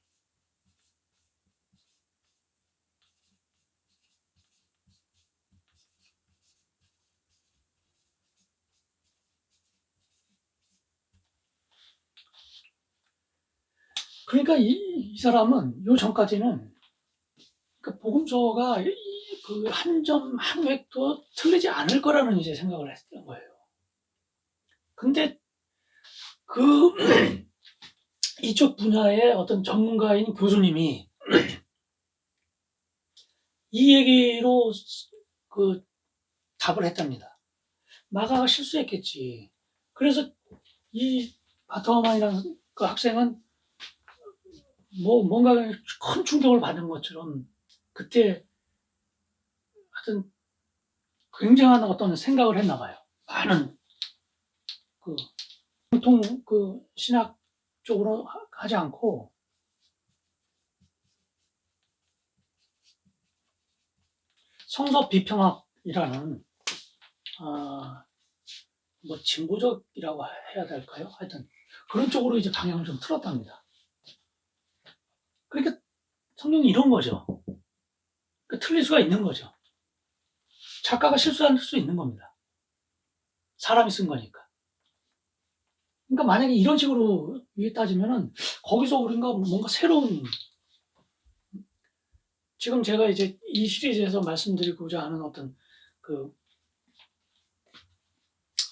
그러니까 이 사람은 요 전까지는 그 복음서가 그 한 점 한 획도 틀리지 않을 거라는 이제 생각을 했던 거예요. 근데 그 이쪽 분야의 어떤 전문가인 교수님이 이 얘기로 그 답을 했답니다. 마가가 실수했겠지. 그래서 이 바터만이라는 그 학생은 뭔가 큰 충격을 받은 것처럼 그때 하여튼 굉장한 어떤 생각을 했나 봐요. 많은 보통 신학 쪽으로 하지 않고 성서 비평학이라는 뭐 진보적이라고 해야 될까요? 하여튼 그런 쪽으로 이제 방향을 좀 틀었답니다. 그러니까 성경이 이런 거죠. 그러니까 틀릴 수가 있는 거죠. 작가가 실수할 수 있는 겁니다. 사람이 쓴 거니까. 그러니까 만약에 이런 식으로 이게 따지면은 거기서 우리가 뭔가 새로운, 지금 제가 이제 이 시리즈에서 말씀드리고자 하는 어떤 그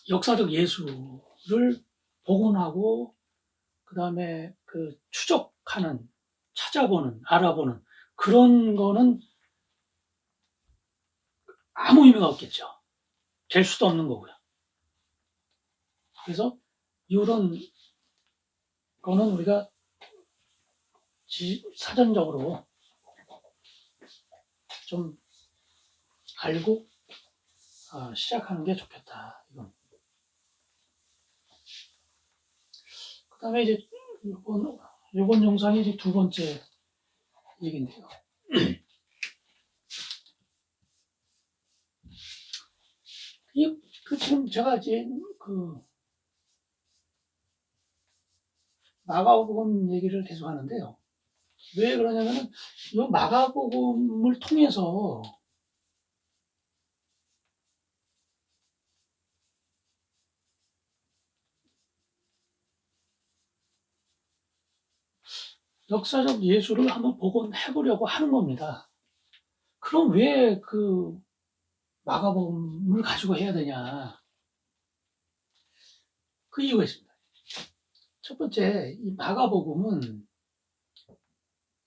역사적 예수를 복원하고 그다음에 그 추적하는, 찾아보는, 알아보는 그런 거는 아무 의미가 없겠죠. 될 수도 없는 거고요. 그래서 이런 거는 우리가 사전적으로 좀 알고 시작하는 게 좋겠다. 이건. 그다음에 이제 이번 영상이 이제 두 번째 얘기인데요. 지금 제가 이제 그 마가복음 얘기를 계속 하는데요. 왜 그러냐면은 이 마가복음을 통해서 역사적 예수를 한번 복원해 보려고 하는 겁니다. 그럼 왜 그 마가복음을 가지고 해야 되냐? 그 이유가 있습니다. 첫 번째, 이 마가복음은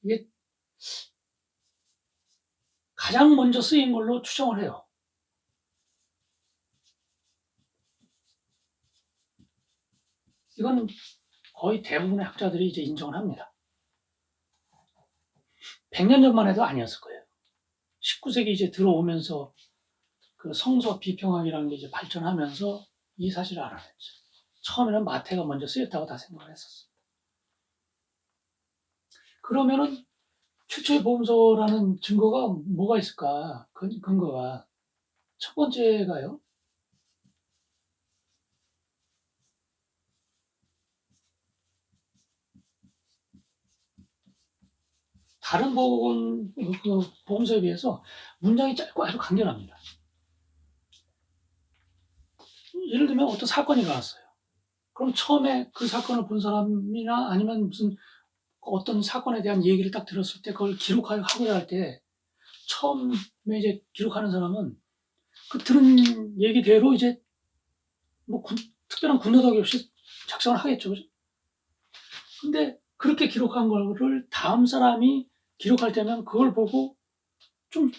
이게 가장 먼저 쓰인 걸로 추정을 해요. 이건 거의 대부분의 학자들이 이제 인정을 합니다. 100년 전만 해도 아니었을 거예요. 19세기 이제 들어오면서 그 성서 비평학이라는 게 이제 발전하면서 이 사실을 알아냈죠. 처음에는 마태가 먼저 쓰였다고 다 생각을 했었습니다. 그러면은 최초의 복음서라는 증거가 뭐가 있을까? 근거가. 첫 번째가요. 다른 복음서에 비해서 문장이 짧고 아주 간결합니다. 예를 들면 어떤 사건이 일어났어요. 그럼 처음에 그 사건을 본 사람이나 아니면 무슨 어떤 사건에 대한 얘기를 딱 들었을 때 그걸 기록하고자 할 때 처음에 이제 기록하는 사람은 그 들은 얘기대로 이제 뭐 특별한 군더더기 없이 작성을 하겠죠. 그죠? 근데 그렇게 기록한 거를 다음 사람이 기록할 때면 그걸 보고 좀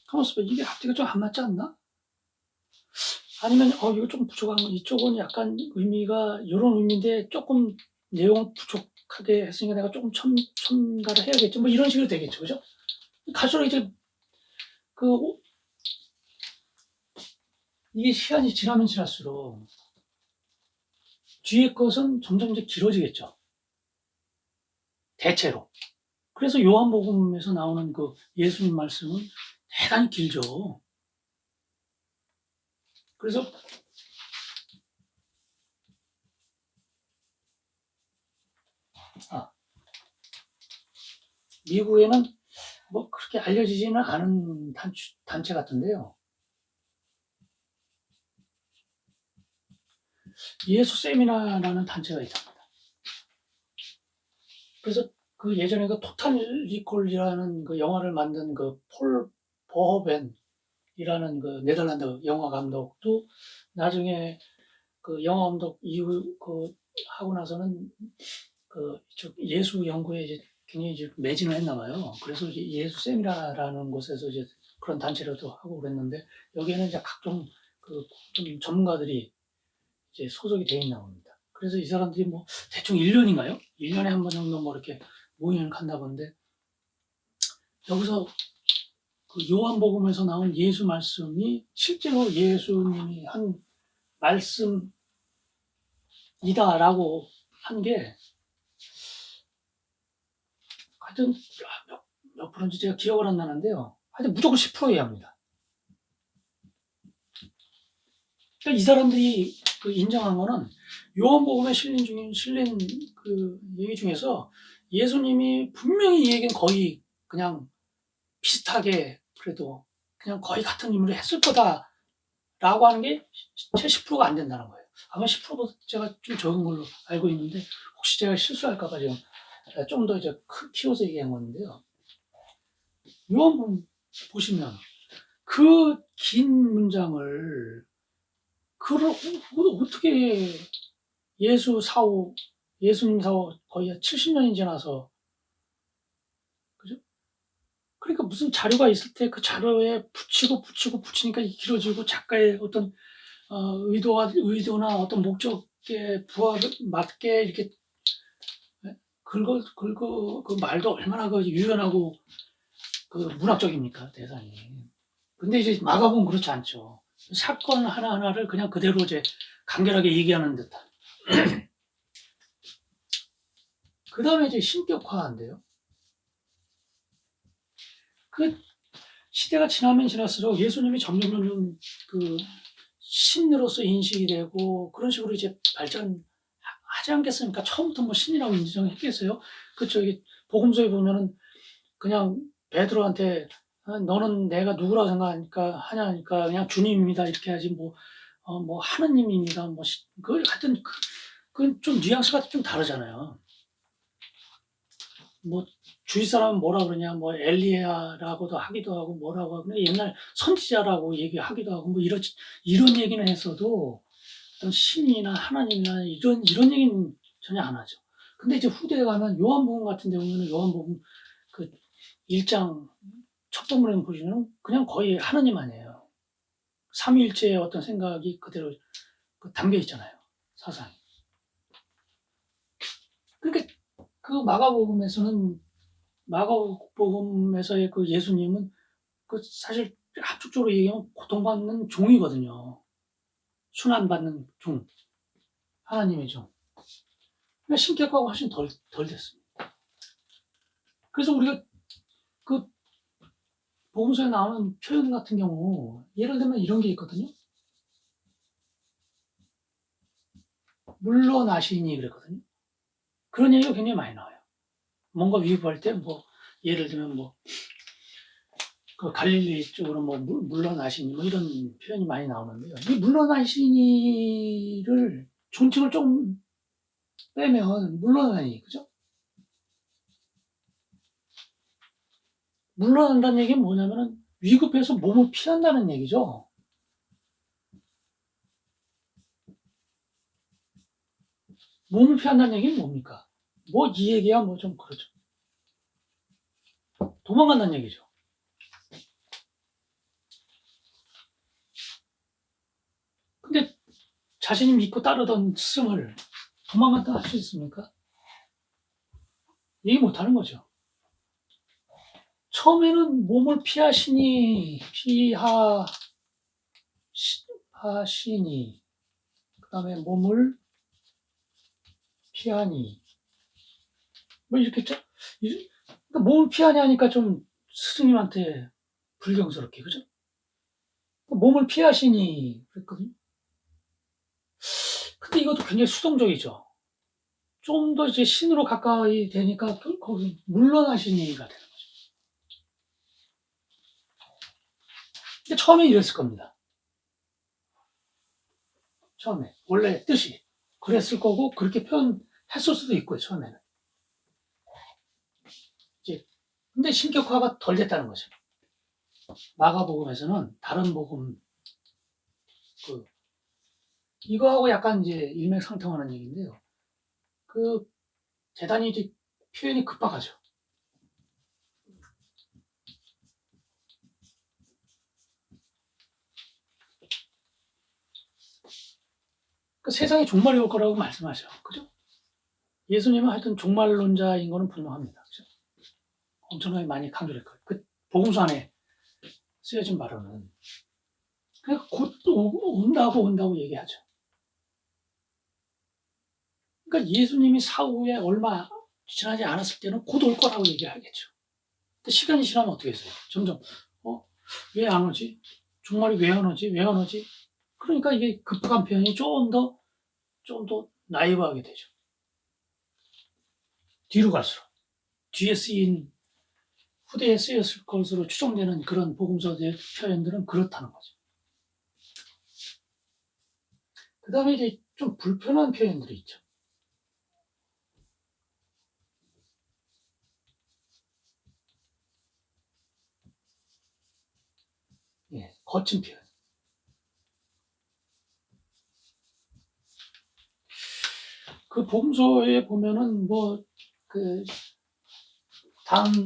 가만있어 봐. 이게 앞뒤가 좀 안 맞지 않나? 아니면 이거 좀 부족한 거, 이쪽은 약간 의미가 이런 의미인데 조금 내용을 부족하게 했으니까 내가 조금 첨가를 해야겠죠. 뭐 이런 식으로 되겠죠. 그죠? 갈수록 이제 그 이게 시간이 지나면 지날수록 뒤에 것은 점점 이제 길어지겠죠. 대체로. 그래서 요한복음에서 나오는 그 예수님 말씀은 대단히 길죠. 그래서 미국에는 뭐 그렇게 알려지지는 않은 단체 같은데요. 예수 세미나라는 단체가 있답니다. 그래서 그 예전에 그 토탈 리콜이라는 그 영화를 만든 그 폴 버호벤이라는 그 네덜란드 영화 감독도 나중에 그 영화 감독 이후 그 하고 나서는 그 예수 연구에 이제 굉장히 이제 매진을 했나 봐요. 그래서 예수 세미나라는 곳에서 이제 그런 단체로도 하고 그랬는데 여기에는 이제 각종 그 좀 전문가들이 이제 소속이 돼 있나 봅니다. 그래서 이 사람들이 뭐 대충 1년인가요? 1년에 한 번 정도 뭐 이렇게 모임을 간다 본데 여기서 그 요한복음에서 나온 예수 말씀이 실제로 예수님이 한 말씀이다라고 한 게 하여튼 몇 프로인지 제가 기억을 안 나는데요. 하여튼 무조건 10% 이하입니다. 그러니까 이 사람들이 그 인정한 거는 요한복음에 실린 그 얘기 중에서 예수님이 분명히 이 얘기는 거의 그냥 비슷하게 그래도 그냥 거의 같은 인물을 했을 거다라는 라고 하는 게 채 10%가 안 된다는 거예요. 아마 10%보다 제가 좀 적은 걸로 알고 있는데, 혹시 제가 실수할까봐 지금 좀 더 이제 키워서 얘기한 건데요. 요한 보시면 그 긴 문장을 그걸 어떻게 예수님 사후 거의 70년이 지나서, 그죠? 그러니까 무슨 자료가 있을 때 그 자료에 붙이니까 길어지고 작가의 어떤 의도나 어떤 목적에 맞게 이렇게 그 말도 얼마나 그 유연하고 그 문학적입니까, 대단히. 근데 이제 마가복음은 그렇지 않죠. 사건 하나하나를 그냥 그대로 이제 간결하게 얘기하는 듯한. 그 다음에 이제 신격화인데요. 그 시대가 지나면 지날수록 예수님이 점점 그 신으로서 인식이 되고 그런 식으로 이제 발전하지 않겠습니까? 처음부터 뭐 신이라고 인정했겠어요? 저기 복음서에 보면은 그냥 베드로한테 너는 내가 누구라고 하냐니까 그냥 주님입니다 이렇게 하지 뭐 하느님입니다 하여튼 그건 좀 뉘앙스가 좀 다르잖아요. 뭐 주위 사람은 뭐라 그러냐, 뭐 엘리야라고도 하기도 하고 뭐라고 하고 옛날 선지자라고 얘기하기도 하고 뭐 이런 얘기는 했어도 어떤 신이나 하나님이나 이런 얘기는 전혀 안 하죠. 근데 이제 후대에 가면 요한복음 같은 경우는 요한복음 그 1장 첫 본문에 보시면 그냥 거의 하나님 아니에요. 삼위일체의 어떤 생각이 그대로 담겨 있잖아요, 사상이. 그러니까 그 마가복음에서의 그 예수님은 그 사실 합축적으로 얘기하면 고통받는 종이거든요. 순환받는 종, 하나님의 종. 그러니까 신격화가 훨씬 덜 됐습니다. 그래서 우리가 그 복음서에 나오는 표현 같은 경우 예를 들면 이런 게 있거든요. 물러나시니 그랬거든요. 그런 얘기가 굉장히 많이 나와요. 뭔가 위급할 때 예를 들면 그 갈릴리 쪽으로 물러나시니 이런 표현이 많이 나오는데요. 이 물러나시니를 존칭을 좀 빼면 물러나니, 그죠? 물러난다는 얘기는 뭐냐면은 위급해서 몸을 피한다는 얘기죠. 몸을 피한다는 얘기는 뭡니까? 이 얘기야 좀 그렇죠. 도망간다는 얘기죠. 근데 자신이 믿고 따르던 스승을 도망간다 할 수 있습니까? 얘기 못하는 거죠. 처음에는 몸을 피하시니, 그 다음에 몸을 피하니, 이렇게 했죠? 그러니까 몸을 피하니 하니까 좀 스승님한테 불경스럽게, 그죠? 몸을 피하시니, 그랬거든요. 근데 이것도 굉장히 수동적이죠. 좀 더 이제 신으로 가까이 되니까 거기 물러나시니가 되는 거죠. 근데 처음에 이랬을 겁니다. 처음에. 원래 뜻이. 그랬을 거고, 그렇게 표현했을 수도 있고요, 처음에는. 근데 신격화가 덜 됐다는 거죠. 마가복음에서는 다른 복음, 이거하고 약간 이제 일맥상통하는 얘기인데요. 대단히 이제 표현이 급박하죠. 세상에 종말이 올 거라고 말씀하죠. 그죠? 예수님은 하여튼 종말론자인 거는 분명합니다. 그죠? 엄청나게 많이 강조를 했거예요. 복음서 안에 쓰여진 말로는. 그러니까 곧 온다고 얘기하죠. 그러니까 예수님이 사후에 얼마 지나지 않았을 때는 곧 올 거라고 얘기하겠죠. 근데 시간이 지나면 어떻게 했어요? 점점, 왜 안 오지? 종말이 왜 안 오지? 왜 안 오지? 그러니까 이게 급박한 표현이 좀 더 나이브하게 되죠. 뒤로 갈수록. 후대에 쓰였을 것으로 추정되는 그런 복음서의 표현들은 그렇다는 거죠. 그 다음에 이제 좀 불편한 표현들이 있죠. 예, 거친 표현. 그 복음서에 보면은 뭐 그 다음번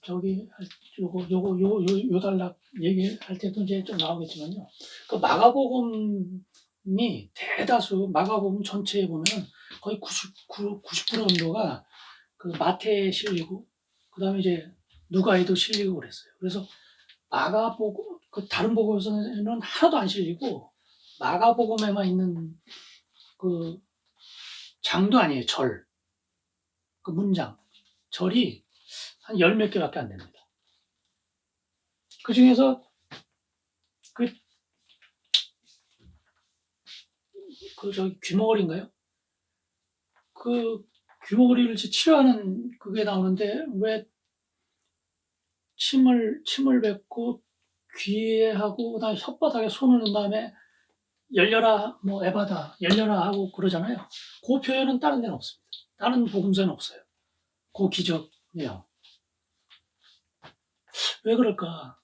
저기 요거 달락 얘기할 때도 이제 좀 나오겠지만요. 그 마가복음이 대다수 마가복음 전체에 보면은 거의 90% 정도가 그 마태에 실리고 그다음에 이제 누가에도 실리고 그랬어요. 그래서 마가복음 그 다른 복음서는 하나도 안 실리고 마가복음에만 있는 그 장도 아니에요. 절. 그 문장. 절이 한 열 몇 개밖에 안 됩니다. 그 중에서 저기 귀머거리인가요? 그 귀머거리를 치료하는 그게 나오는데 왜 침을 뱉고 귀에 하고 그다음에 혓바닥에 손을 넣은 다음에 열려라 뭐 에바다 열려라 하고 그러잖아요. 그 표현은 다른 데는 없습니다. 다른 복음서는 없어요. 그 기적 내용. 왜 그럴까?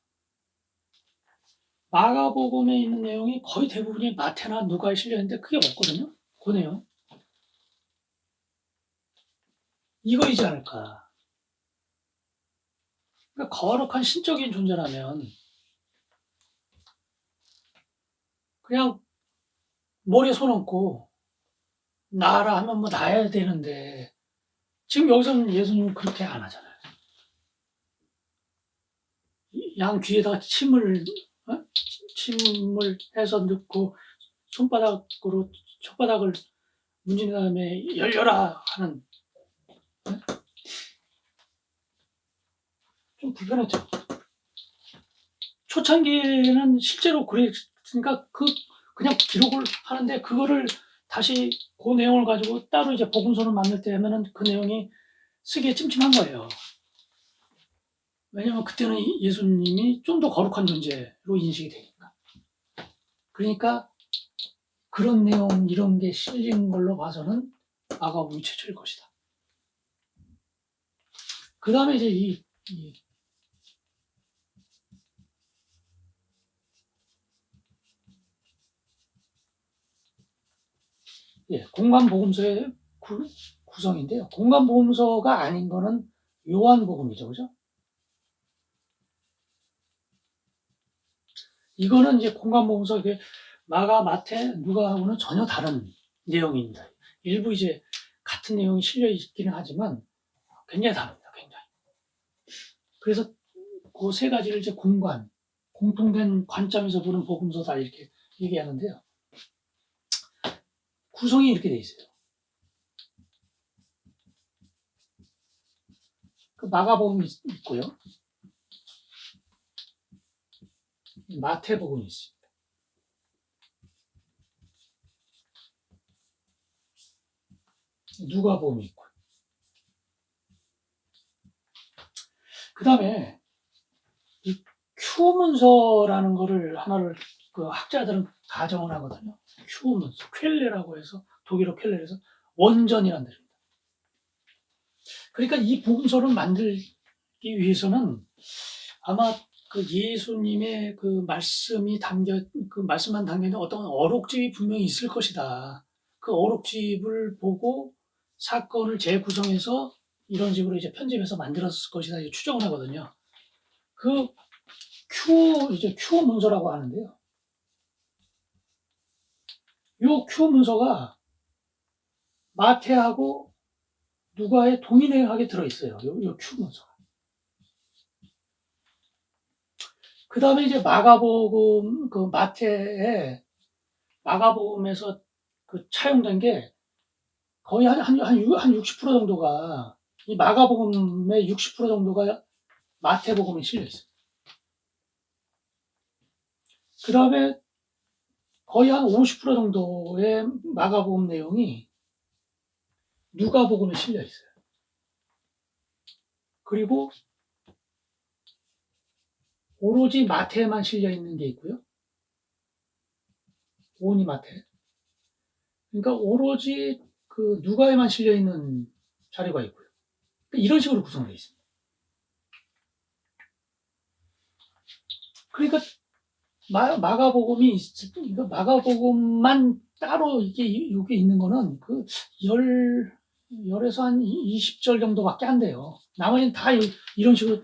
마가복음에 있는 내용이 거의 대부분이 마태나 누가에 실려 있는데 그게 없거든요. 그 내용. 이거이지 않을까? 그러니까 거룩한 신적인 존재라면 그냥 머리에 손 얹고 나라 하면 뭐 나야 되는데 지금 여기서는 예수님은 그렇게 안 하잖아요. 양 귀에다가 어? 침을 해서 넣고 손바닥으로 혓바닥을 문진 다음에 열려라 하는 좀 불편했죠. 초창기에는 실제로 그랬으니까 그냥 기록을 하는데 그거를 다시 그 내용을 가지고 따로 이제 복음서를 만들 때 하면은 그 내용이 쓰기에 찜찜한 거예요. 왜냐하면 그때는 예수님이 좀 더 거룩한 존재로 인식이 되니까. 그러니까 그런 내용 이런 게 실린 걸로 봐서는 마가복음이 최초일 것이다. 그 다음에 이제 공관복음서의 구성인데요. 공관복음서가 아닌 거는 요한복음이죠, 그죠? 이거는 이제 공관복음서 마가, 마태, 누가하고는 전혀 다른 내용입니다. 일부 이제 같은 내용이 실려 있기는 하지만 굉장히 다릅니다. 굉장히. 그래서 그 세 가지를 이제 공통된 관점에서 보는 복음서다 이렇게 얘기하는데요. 구성이 이렇게 돼 있어요. 그 마가복음이 있고요. 마태복음이 있습니다. 누가복음이 있고. 그 다음에 이 Q 문서라는 거를 하나를 그 학자들은 가정을 하거든요. Q 문서, ���레라고 해서 독일어 ���레에서 원전이라는 뜻입니다. 그러니까 이 복음서를 만들기 위해서는 아마 그 예수님의 그 말씀이 그 말씀만 담겨 있는 어떤 어록집이 분명히 있을 것이다. 그 어록집을 보고 사건을 재구성해서 이런 식으로 이제 편집해서 만들었을 것이다. 이렇게 추정을 하거든요. 그 Q 문서라고 하는데요. 요 Q 문서가 마태하고 누가의 동일하게 들어있어요. 요 Q 문서가. 그 다음에 이제 마가복음, 그 마가복음에서 그 차용된 게 거의 한 60% 정도가, 이 마가복음의 60% 정도가 마태복음에 실려 있어요. 그 다음에 거의 한 50% 정도의 마가복음 내용이 누가복음에 실려 있어요. 그리고 오로지 마태에만 실려 있는 게 있고요. 오니 마태. 그러니까 오로지 그 누가에만 실려 있는 자료가 있고요. 그러니까 이런 식으로 구성되어 있습니다. 그러니까 마가복음이 마가복음만 따로 이게 있는 거는 그 열에서 한 20절 정도밖에 안 돼요. 나머지는 다 이런 식으로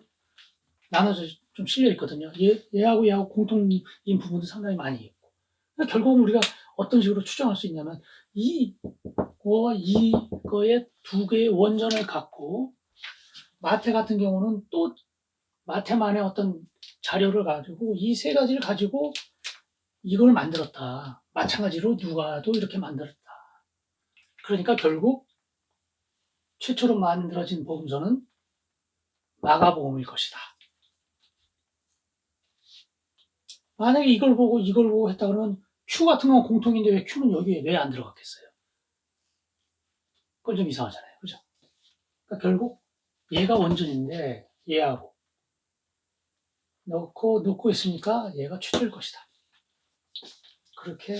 나눠져 좀 실려 있거든요. 얘하고 공통인 부분도 상당히 많이 있고. 그러니까 결국은 우리가 어떤 식으로 추정할 수 있냐면 이거의 두 개의 원전을 갖고 마태 같은 경우는 또 마태만의 어떤 자료를 가지고 이 세 가지를 가지고 이걸 만들었다. 마찬가지로 누가도 이렇게 만들었다. 그러니까 결국 최초로 만들어진 복음서는 마가복음일 것이다. 만약에 이걸 보고 했다 그러면 Q 같은 건 공통인데 왜 Q는 여기에 왜 안 들어갔겠어요? 그건 좀 이상하잖아요. 그죠? 그러니까 결국 얘가 원전인데 얘하고 놓고 있으니까 얘가 최초일 것이다. 그렇게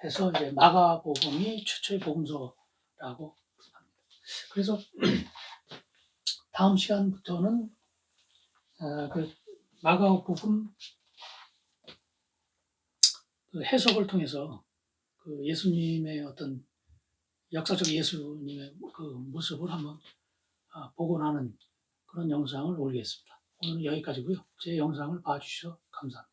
해서 이제 마가복음이 최초의 복음서라고 합니다. 그래서 다음 시간부터는 그 마가복음 그 해석을 통해서 그 예수님의 어떤 역사적 예수님의 그 모습을 한번 복원하는 그런 영상을 올리겠습니다. 오늘은 여기까지고요. 제 영상을 봐주셔서 감사합니다.